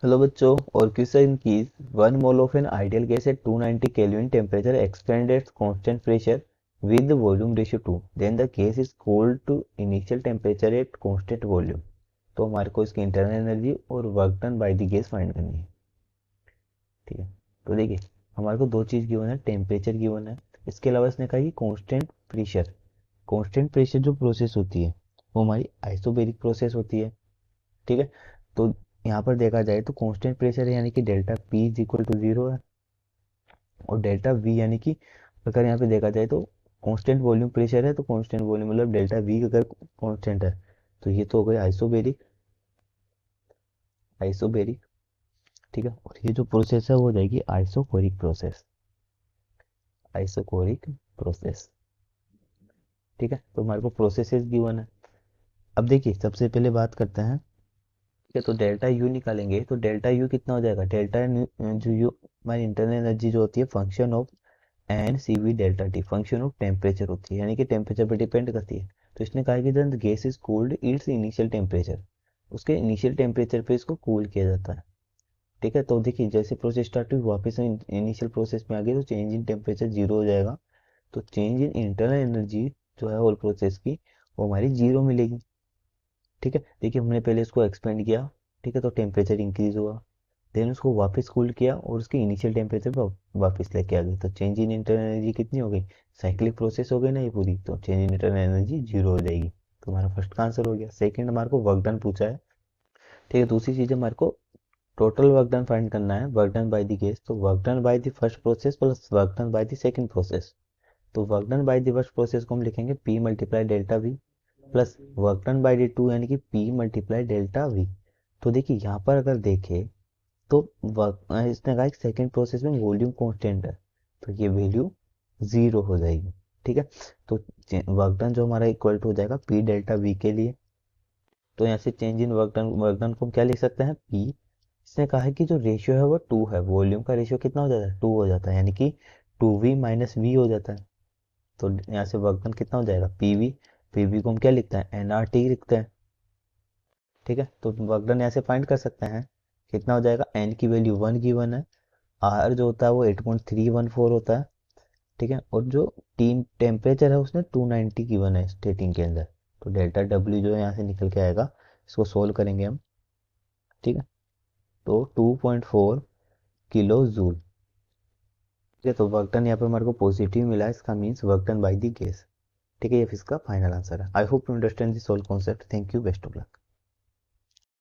Hello बच्चों, और question की 1 mole of an ideal gas at 290 kelvin temperature expand at constant pressure with volume ratio 2, then the gas is cold to initial temperature at constant volume. तो हमारे को इसकी internal energy और work done by the gas find करनी है। ठीक है, तो देखिए हमारे को दो चीज़ गिवन है, टेम्परेचर गिवन है, इसके अलावा इसने कहा कि कांस्टेंट प्रेशर। कांस्टेंट प्रेशर जो प्रोसेस होती है वो हमारी आइसोबेरिक प्रोसेस होती है। ठीक है, तो यहाँ पर देखा जाए तो कांस्टेंट प्रेशर यानी कि delta P is equal to 0 है, और डेल्टा वी यानी कि अगर यहाँ पे देखा जाए तो कांस्टेंट वॉल्यूम प्रेशर है, तो कांस्टेंट वॉल्यूम मतलब डेल्टा वी अगर कांस्टेंट है तो ये तो हो गई आइसोबेरिक। आइसोबेरिक, ठीक है, और ये जो प्रोसेस है वो हो जाएगी आइसोकोरिक प्रोसेस। आइसोकोरिक प्रोसेस, ठीक है, तो हमारे को प्रोसेसेस गिवन है। अब देखिए सबसे पहले बात करते हैं। ठीक है, तो डेल्टा यू निकालेंगे तो डेल्टा यू कितना हो जाएगा, जो यू हमारी इंटरनल एनर्जी जो होती है function of n C V delta T, function of temperature होती है, यानी कि टेम्परेचर पर डिपेंड करती है। तो इसने कहा कि जब gas is cooled it's initial temperature, उसके इनिशियल टेम्परेचर पे इसको कूल किया जाता है। ठीक है, तो देखिए जैसे प्रोसेस स्टार्ट हुई वापस इनिशियल प्रोसेस में आ गई तो चेंज इन टेम्परेचर जीरो हो जाएगा। तो चेंज इन इंटरनल एनर्जी जो है होल प्रोसेस की वो हमारी जीरो मिलेगी। ठीक है, देखिए हमने पहले इसको एक्सपेंड किया, ठीक है, तो टेम्परेचर इंक्रीज हुआ, देन उसको वापस कूल किया और उसके इनिशियल टेम्परेचर पर वापस लेके आ गए, तो चेंज इन इंटरनल एनर्जी कितनी हो गई, साइक्लिक प्रोसेस हो गई ना ये पूरी, तो change in internal energy zero हो जाएगी। तो हमारा फर्स्ट का आंसर हो गया। सेकंड हमारे को वर्क डन पूछा है। ठीक है, दूसरी चीज़ हमारे को टोटल वर्क डन फाइंड करना है, work done by the gas, तो work done by the first process plus work done by the second process. तो work done by the first process को हम लिखेंगे p multiply delta v plus work done by the two यानी कि P multiply delta we. तो देखिए यहाँ पर अगर देखें तो वर्क इसने कहा सेकेंड प्रोसेस में वॉल्यूम कांस्टेंट है, तो ये वैल्यू जीरो हो जाएगी। ठीक है, तो वर्क डन जो हमारा इक्वल टू हो जाएगा पी डेल्टा वी के लिए। तो यहाँ से चेंज इन वर्क डन को हम क्या लिख सकते हैं, पी। इसने कहा है कि जो रेशियो है वो टू है, वॉल्यूम का रेशियो कितना हो जाता है, टू हो जाता है, यानी कि टू वी माइनस वी हो जाता है। तो यहाँ से वर्क डन कितना हो जाएगा, पी वी। पी वी को हम क्या लिखते हैं, एन आर टी लिखते हैं। ठीक है, तो वर्क डन यहाँ से फाइंड कर सकते हैं, कितना हो जाएगा, एन की वैल्यू वन गिवन है, आर जो होता है वो 8.314 होता है। ठीक है, और जो टीम टेम्परेचर है उसने 290 गिवन है स्टेटिंग के अंदर। तो डेल्टा डब्ल्यू जो है यहाँ से निकल के आएगा, इसको सोल्व करेंगे हम। ठीक है, तो 2.4 किलो जूल। ठीक है, तो वर्क डन यहाँ पे हमारे को पॉजिटिव मिला है, इसका means work done by the gas. ठीक है, ये इसका फाइनल आंसर है। I hope you understand this whole concept. Thank you, best of luck.